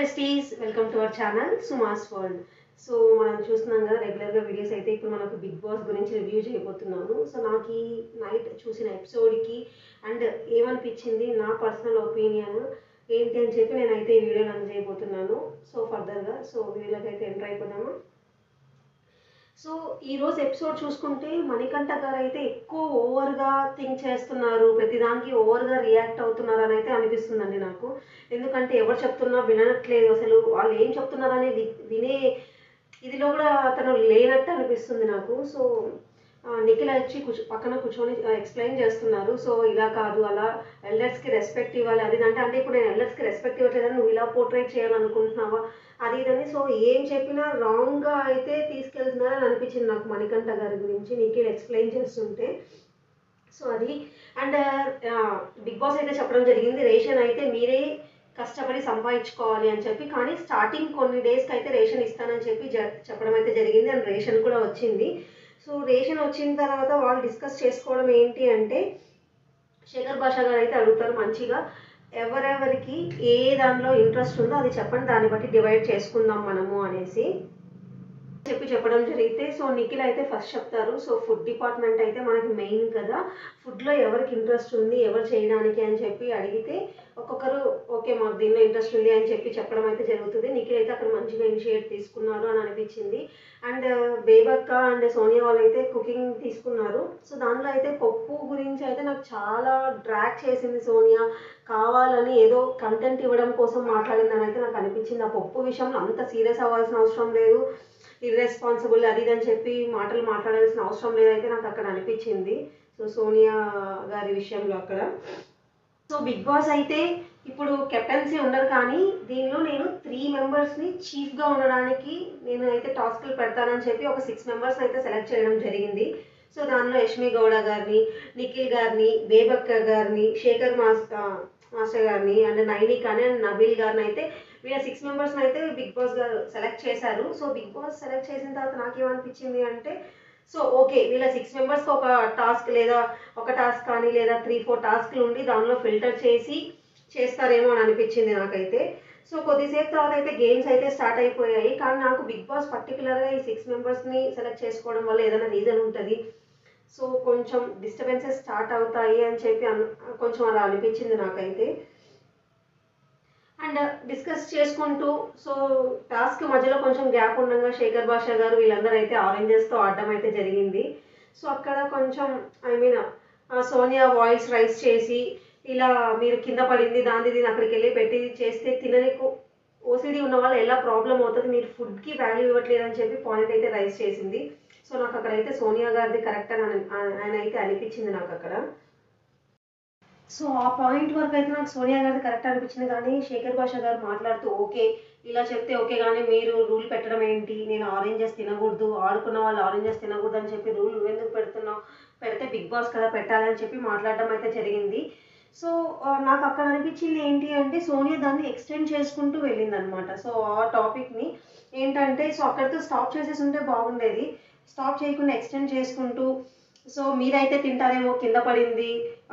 Besties welcome to our channel సుమాస్ world. So మనం చూస్తున్నాం కదా రెగ్యులర్గా వీడియోస్ అయితే ఇప్పుడు మనకు బిగ్ బాస్ గురించి రివ్యూ చేయబోతున్నాను. సో నాకు ఈ నైట్ చూసిన ఎపిసోడ్కి అండ్ ఏమనిపించింది నా పర్సనల్ ఒపీనియన్ ఏంటి అని చెప్పి నేనైతే ఈ వీడియోలో అందజేయబోతున్నాను. సో ఫర్దర్గా వీడియోలోకి అయితే ఎంటర్ అయిపోదాము. సో ఈరోజు ఎపిసోడ్ చూసుకుంటే మణికంఠ గారు అయితే ఎక్కువ ఓవర్గా థింక్ చేస్తున్నారు, ప్రతిదానికి ఓవర్గా రియాక్ట్ అవుతున్నారు అని అయితే అనిపిస్తుందండి నాకు. ఎందుకంటే ఎవరు చెప్తున్నా వినట్లేదు, అసలు వాళ్ళు ఏం చెప్తున్నారని వినే ఇదిలో కూడా అతను లేనట్టు అనిపిస్తుంది నాకు. సో నిఖిల్ వచ్చి పక్కన కూర్చొని ఎక్స్ప్లెయిన్ చేస్తున్నారు. సో ఇలా కాదు, అలా ఎల్డర్స్కి రెస్పెక్ట్ ఇవ్వాలి, అది అంటే ఇప్పుడు నేను ఎల్డర్స్కి రెస్పెక్ట్ ఇవ్వట్లేదని నువ్వు ఇలా పోర్ట్రేట్ చేయాలనుకుంటున్నావా, అది ఇదని. సో ఏం చెప్పినా రాంగ్గా అయితే తీసుకెళ్తున్నారని అనిపించింది నాకు మణికంఠ గారి గురించి నిఖిల్ ఎక్స్ప్లెయిన్ చేస్తుంటే. సో అది అండ్ బిగ్ బాస్ అయితే చెప్పడం జరిగింది, రేషన్ అయితే మీరే కష్టపడి సంపాదించుకోవాలి అని చెప్పి. కానీ స్టార్టింగ్ కొన్ని డేస్కి అయితే రేషన్ ఇస్తానని చెప్పి చెప్పడం అయితే జరిగింది అండ్ రేషన్ కూడా వచ్చింది. సో రేషన్ వచ్చిన తర్వాత వాళ్ళు డిస్కస్ చేసుకోవడం ఏంటి అంటే, శేఖర్ భాషా గారు అయితే అడుగుతారు మంచిగా, ఎవరెవరికి ఏ దానిలో ఇంట్రెస్ట్ ఉందో అది చెప్పండి, దాన్ని బట్టి డివైడ్ చేసుకుందాం మనము అనేసి చెప్పడం జరిగితే. సో నిఖిల్ అయితే ఫస్ట్ చెప్తారు, సో ఫుడ్ డిపార్ట్మెంట్ అయితే మనకి మెయిన్ కదా, ఫుడ్లో ఎవరికి ఇంట్రెస్ట్ ఉంది ఎవరు చేయడానికి అని చెప్పి అడిగితే ఒక్కొక్కరు ఓకే మాకు దీనిలో ఇంట్రెస్ట్ ఉంది అని చెప్పి చెప్పడం అయితే జరుగుతుంది. నిఖిల్ అయితే అక్కడ మంచిగా ఇనిషియేట్ తీసుకున్నారు అని అనిపించింది. అండ్ బేబక్క అండ్ సోనియా వాళ్ళు అయితే కుకింగ్ తీసుకున్నారు. సో దానిలో అయితే పప్పు గురించి అయితే నాకు చాలా డ్రాగ్ చేసింది సోనియా, కావాలని ఏదో కంటెంట్ ఇవ్వడం కోసం మాట్లాడిందని అయితే నాకు అనిపించింది. ఆ పప్పు విషయంలో అంత సీరియస్ అవ్వాల్సిన అవసరం లేదు, ఇర్రెస్పాన్సిబుల్ అది అని చెప్పి మాటలు మాట్లాడాల్సిన అవసరం లేదైతే నాకు అక్కడ అనిపించింది. సో సోనియా గారి విషయంలో అక్కడ. సో బిగ్ బాస్ అయితే ఇప్పుడు కెప్టెన్సీ ఉండరు, కానీ దీనిలో నేను 3 మెంబర్స్ని చీఫ్గా ఉండడానికి నేను అయితే టాస్క్లు పెడతానని చెప్పి ఒక 6 మెంబర్స్ అయితే సెలెక్ట్ చేయడం జరిగింది. సో దానిలో యష్మి గౌడ గారిని, నిఖిల్ గారిని, బేబక్క గారిని, శేఖర్ మాస్టర్ గారిని అండ్ నైనికాని అండ్ నబీల్ గారిని అయితే వీళ్ళ 6 మెంబర్స్ని అయితే బిగ్ బాస్ గారు సెలెక్ట్ చేశారు. సో బిగ్ బాస్ సెలెక్ట్ చేసిన తర్వాత నాకేమనిపించింది అంటే, సో ఓకే వీళ్ళ 6 మెంబర్స్కి ఒక టాస్క్ లేదా ఒక టాస్క్ కానీ లేదా 3-4 టాస్క్లు ఉండి దానిలో ఫిల్టర్ చేసి చేస్తారేమో అని అనిపించింది నాకైతే. సో కొద్దిసేపు తర్వాత అయితే గేమ్స్ అయితే స్టార్ట్ అయిపోయాయి, కానీ నాకు బిగ్ బాస్ పర్టికులర్గా ఈ 6 మెంబర్స్ని సెలెక్ట్ చేసుకోవడం వల్ల ఏదైనా రీజన్ ఉంటుంది, సో కొంచెం డిస్టర్బెన్సెస్ స్టార్ట్ అవుతాయి అని చెప్పి కొంచెం అలా అనిపించింది నాకైతే. అండ్ డిస్కస్ చేసుకుంటూ సో టాస్క్ మధ్యలో కొంచెం గ్యాప్ ఉండగా శేఖర్ భాషా గారు వీళ్ళందరూ అయితే ఆరెంజెస్తో ఆడడం అయితే జరిగింది. సో అక్కడ కొంచెం సోనియా వాయిస్ రైస్ చేసి ఇలా మీరు కింద పడింది దాన్ని దీన్ని అక్కడికి వెళ్ళి పెట్టి చేస్తే తిననీకు ఓసిడి ఉన్న వాళ్ళు ఎలా ప్రాబ్లం అవుతుంది, మీరు ఫుడ్కి వాల్యూ ఇవ్వట్లేదు అని చెప్పి పాయింట్ అయితే రైస్ చేసింది. సో నాకు అక్కడైతే సోనియా గారిది కరెక్ట్ అని ఆయన అయితే అనిపించింది నాకు అక్కడ. సో ఆ పాయింట్ వరకు అయితే నాకు సోనియా గారిది కరెక్ట్ అనిపించింది. కానీ శేఖర్ భాషా గారు మాట్లాడుతూ ఓకే ఇలా చెప్తే ఓకే, కానీ మీరు రూల్ పెట్టడం ఏంటి, నేను ఆరెంజెస్ తినకూడదు, ఆడుకున్న వాళ్ళు ఆరెంజెస్ తినకూడదు అని చెప్పి రూల్ నువ్వెందుకు పెడుతున్నావు, పెడితే బిగ్ బాస్ కదా పెట్టాలని చెప్పి మాట్లాడడం అయితే జరిగింది. సో నాకు అక్కడ అనిపించింది ఏంటి అంటే, సోనియా దాన్ని ఎక్స్టెండ్ చేసుకుంటూ వెళ్ళింది అనమాట. సో ఆ టాపిక్ని ఏంటంటే, సో అక్కడితో స్టాప్ చేసేసి ఉంటే బాగుండేది, స్టాప్ చేయకుండా ఎక్స్టెండ్ చేసుకుంటూ సో మీరైతే తింటారేమో, కింద పడింది,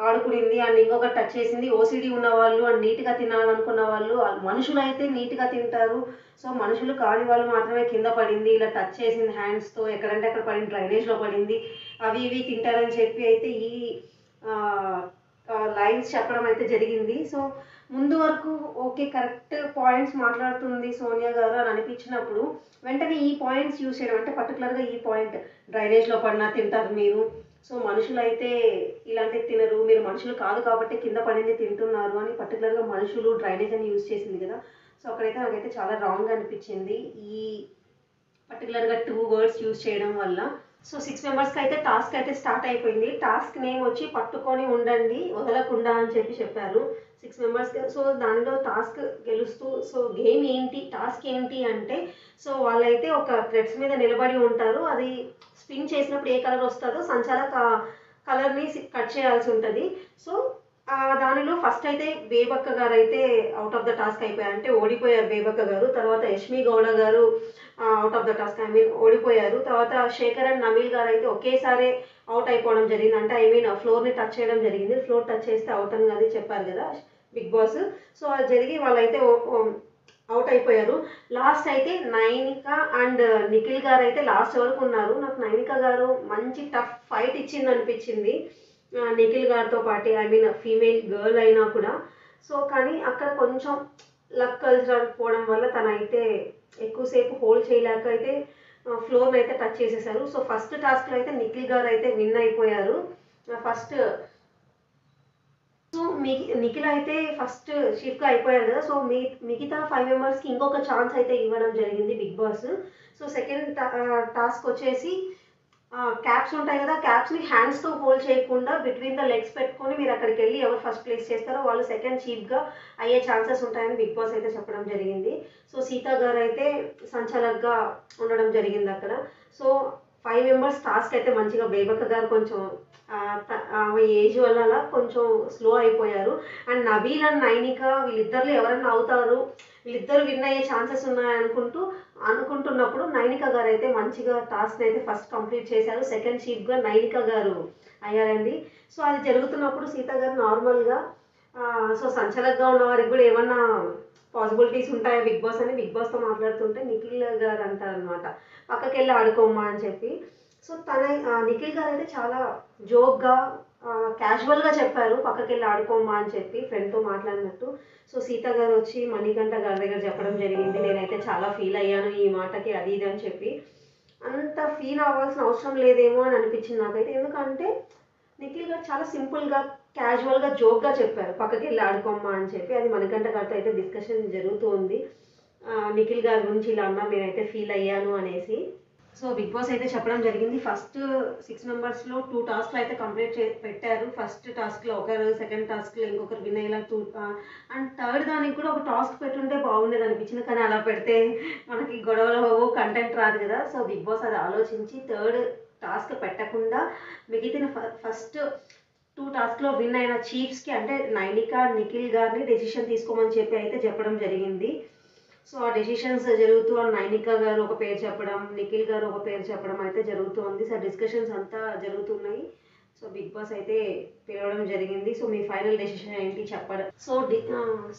ఆడుకునింది అండ్ ఇంకొకటి టచ్ చేసింది, ఓసిడి ఉన్న వాళ్ళు అండ్ నీట్గా తినాలనుకున్న వాళ్ళు, మనుషులు అయితే నీట్గా తింటారు, సో మనుషులు కాని వాళ్ళు మాత్రమే కింద పడింది, ఇలా టచ్ చేసింది హ్యాండ్స్తో, ఎక్కడంటే అక్కడ పడింది, డ్రైనేజ్లో పడింది, అవి ఇవి తింటారని చెప్పి అయితే ఈ లైన్స్ చెప్పడం అయితే జరిగింది. సో ముందు వరకు ఓకే కరెక్ట్ పాయింట్స్ మాట్లాడుతుంది సోనియా గారు అని అనిపించినప్పుడు వెంటనే ఈ పాయింట్స్ యూజ్ చేయడం, అంటే పర్టికులర్గా ఈ పాయింట్ డ్రైనేజ్లో పడినా తింటారు మీరు, సో మనుషులు అయితే ఇలాంటివి తినరు, మీరు మనుషులు కాదు కాబట్టి కింద పడింది తింటున్నారు అని పర్టికులర్గా మనుషులు డ్రైనేజ్ అని యూజ్ చేసింది కదా. సో అక్కడైతే నాకైతే చాలా రాంగ్ అనిపించింది ఈ పర్టికులర్గా 2 వర్డ్స్ యూజ్ చేయడం వల్ల. సో 6 మెంబర్స్కి అయితే టాస్క్ అయితే స్టార్ట్ అయిపోయింది. టాస్క్ నేమ్ వచ్చి పట్టుకొని ఉండండి వదలకుండా అని చెప్పి చెప్పారు 6 మెంబర్స్కి. సో దానిలో టాస్క్ గెలుస్తూ సో గేమ్ ఏంటి, టాస్క్ ఏంటి అంటే, సో వాళ్ళైతే ఒక థ్రెడ్స్ మీద నిలబడి ఉంటారు, అది స్పిన్ చేసినప్పుడు ఏ కలర్ వస్తుందో సంచాల కలర్ని కట్ చేయాల్సి ఉంటుంది. సో దానిలో ఫస్ట్ అయితే బేబక్క గారు అయితే అవుట్ ఆఫ్ ద టాస్క్ అయిపోయారు, అంటే ఓడిపోయారు బేబక్క గారు. తర్వాత యష్మి గౌడ గారు అవుట్ ఆఫ్ ద టాస్క్ ఓడిపోయారు. తర్వాత శేఖర్ అండ్ నబీల్ గారు అయితే ఒకేసారి అవుట్ అయిపోవడం జరిగింది, అంటే ఫ్లోర్ని టచ్ చేయడం జరిగింది, ఫ్లోర్ టచ్ చేస్తే అవుట్ అని అది చెప్పారు కదా బిగ్ బాస్. సో అది జరిగి వాళ్ళైతే అవుట్ అవుట్ అయిపోయారు. లాస్ట్ అయితే నైనిక అండ్ నిఖిల్ గారు అయితే లాస్ట్ వరకు ఉన్నారు. నాకు నైనిక గారు మంచి టఫ్ ఫైట్ ఇచ్చింది అనిపించింది నిఖిల్ గారితో పాటు, ఐ మీన్ ఫీమేల్ గర్ల్ అయినా కూడా. సో కానీ అక్కడ కొంచెం లక్ కలిసి రాకపోవడం వల్ల తనైతే ఎక్కువసేపు హోల్డ్ చేయలేక అయితే ఫ్లోర్ అయితే టచ్ చేసేసారు. సో ఫస్ట్ టాస్క్లో అయితే నిఖిల్ గారు అయితే విన్ అయిపోయారు. ఫస్ట్ సో నిఖిల్ అయితే ఫస్ట్ షిఫ్ట్గా అయిపోయారు కదా. సో మిగతా 5 మెంబర్స్కి ఇంకొక ఛాన్స్ అయితే ఇవ్వడం జరిగింది Bigg Boss. So second task వచ్చేసి క్యాప్స్ ఉంటాయి కదా, క్యాప్స్ని హ్యాండ్స్తో హోల్డ్ చేయకుండా బిట్వీన్ ద లెగ్స్ పెట్టుకొని మీరు అక్కడికి వెళ్ళి ఎవరు ఫస్ట్ ప్లేస్ చేస్తారో వాళ్ళు సెకండ్ చీఫ్గా అయ్యే ఛాన్సెస్ ఉంటాయని బిగ్ బాస్ అయితే చెప్పడం జరిగింది. సో సీతా గారు అయితే సంచాలక్గా ఉండడం జరిగింది అక్కడ. సో 5 మెంబర్స్ టాస్క్ అయితే మంచిగా బేబక్క గారు కొంచెం ఆమె ఏజ్ వల్ల అలా కొంచెం స్లో అయిపోయారు. అండ్ నబీల్ అండ్ నైనిక వీళ్ళిద్దరిలో ఎవరైనా అవుతారు, వీళ్ళిద్దరు విన్ అయ్యే ఛాన్సెస్ అనుకుంటున్నప్పుడు నైనిక గారు అయితే మంచిగా టాస్క్ అయితే ఫస్ట్ కంప్లీట్ చేశారు. సెకండ్ చీఫ్గా నైనిక గారు అయ్యారండి. సో అది జరుగుతున్నప్పుడు సీత గారు నార్మల్గా సో సంచలకంగా ఉన్న వారికి కూడా ఏమన్నా పాసిబిలిటీస్ ఉంటాయా బిగ్ బాస్ అని బిగ్ బాస్తో మాట్లాడుతుంటే నిఖిల్ గారు అంటారనమాట, పక్కకి వెళ్ళి ఆడుకోమ్మా అని చెప్పి. సో నిఖిల్ గారు అయితే చాలా జోక్గా క్యాజువల్గా చెప్పారు పక్కకి వెళ్ళి ఆడుకోమ్మా అని చెప్పి ఫ్రెండ్తో మాట్లాడినట్టు. సో సీత గారు వచ్చి మణికంఠ గారి దగ్గర చెప్పడం జరిగింది, నేనైతే చాలా ఫీల్ అయ్యాను ఈ మాటకి అది ఇది అని చెప్పి. అంత ఫీల్ అవ్వాల్సిన అవసరం లేదేమో అని అనిపించింది నాకైతే. ఎందుకంటే నిఖిల్ గారు చాలా సింపుల్గా క్యాజువల్గా జోక్గా చెప్పారు పక్కకి వెళ్ళి ఆడుకోమ్మా అని చెప్పి. అది మణికంఠ గారితో అయితే డిస్కషన్ జరుగుతుంది నిఖిల్ గారి గురించి ఇలా అన్నా నేనైతే ఫీల్ అయ్యాను అనేసి. సో బిగ్ బాస్ అయితే చెప్పడం జరిగింది ఫస్ట్ 6 మెంబర్స్లో 2 టాస్క్లు అయితే కంప్లీట్ పెట్టారు. ఫస్ట్ టాస్క్లో ఒకరు, సెకండ్ టాస్క్లో ఇంకొకరు విన్ అయ్యేలా 2 అండ్ థర్డ్ దానికి కూడా ఒక టాస్క్ పెట్టుంటే బాగుండేది అనిపించింది. కానీ అలా పెడితే మనకి గొడవలు కంటెంట్ రాదు కదా. సో బిగ్ బాస్ అది ఆలోచించి థర్డ్ టాస్క్ పెట్టకుండా మిగిలిన ఫస్ట్ 2 టాస్క్లో విన్ అయిన చీఫ్స్కి అంటే నైనిక నిఖిల్ గారిని డెసిషన్ తీసుకోమని చెప్పి అయితే చెప్పడం జరిగింది. సో ఆ డెసిషన్స్ జరుగుతూ నైనిక గారు ఒక పేరు చెప్పడం, నిఖిల్ గారు ఒక పేరు చెప్పడం అయితే జరుగుతుంది. సో డిస్కషన్స్ అంతా జరుగుతున్నాయి. సో బిగ్ బాస్ అయితే పిలవడం జరిగింది. సో మీ ఫైనల్ డెసిషన్ ఏంటి చెప్పడం.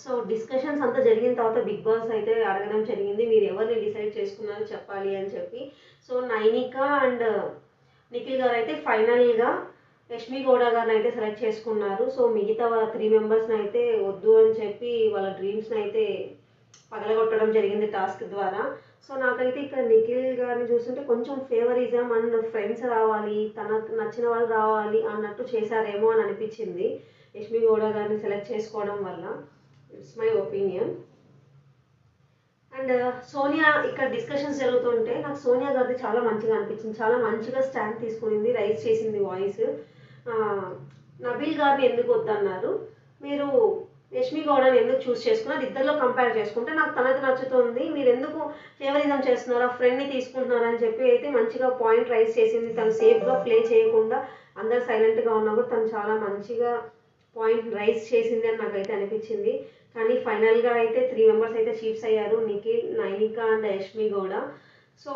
సో డిస్కషన్స్ అంతా జరిగిన తర్వాత బిగ్ బాస్ అయితే అడగడం జరిగింది, మీరు ఎవరిని డిసైడ్ చేసుకున్నారో చెప్పాలి అని చెప్పి. సో నైనిక అండ్ నిఖిల్ గారు అయితే ఫైనల్గా యష్మి గౌడ గారిని అయితే సెలెక్ట్ చేసుకున్నారు. సో మిగతా 3 మెంబర్స్ని అయితే వద్దు అని చెప్పి వాళ్ళ డ్రీమ్స్ని అయితే పగలగొట్టడం జరిగింది టాస్క్ ద్వారా. సో నాకైతే ఇక్కడ నిఖిల్ గారిని చూస్తుంటే కొంచెం ఫేవరిజం అండ్ ఫ్రెండ్స్ రావాలి, తనకు నచ్చిన వాళ్ళు రావాలి అన్నట్టు చేశారేమో అని అనిపించింది యష్మి గౌడ గారిని సెలెక్ట్ చేసుకోవడం వల్ల. It's my opinion. And Sonia ఇక్కడ డిస్కషన్స్ జరుగుతుంటే నాకు సోనియా గారిది చాలా మంచిగా అనిపించింది, చాలా మంచిగా స్టాండ్ తీసుకునింది, రైజ్ చేసింది వాయిస్. నబీల్ గారిని ఎందుకు వద్దన్నారు, మీరు యష్మి గౌడని ఎందుకు చూస్ చేసుకున్నారు, ఇద్దరిలో కంపేర్ చేసుకుంటే నాకు తనది నచ్చుతుంది, మీరు ఎందుకు ఫేవరిజం చేస్తున్నారా, ఫ్రెండ్ని తీసుకుంటున్నారని చెప్పి అయితే మంచిగా పాయింట్ రైజ్ చేసింది. తను సేఫ్గా ప్లే చేయకుండా అందరు సైలెంట్గా ఉన్నా కూడా తను చాలా మంచిగా పాయింట్ రైజ్ చేసింది అని నాకైతే అనిపించింది. కానీ ఫైనల్గా అయితే 3 మెంబర్స్ అయితే చీఫ్స్ అయ్యారు, నిఖిల్, నైనిక అండ్ యష్మి గౌడ. సో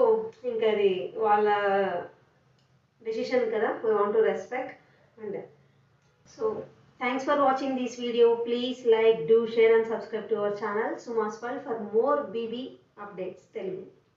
ఇంకా అది వాళ్ళ డెసిషన్ కదా, we want to respect. And so thanks for watching this video. Please like, do, share and subscribe to our channel Suma's World for more BB updates Telugu.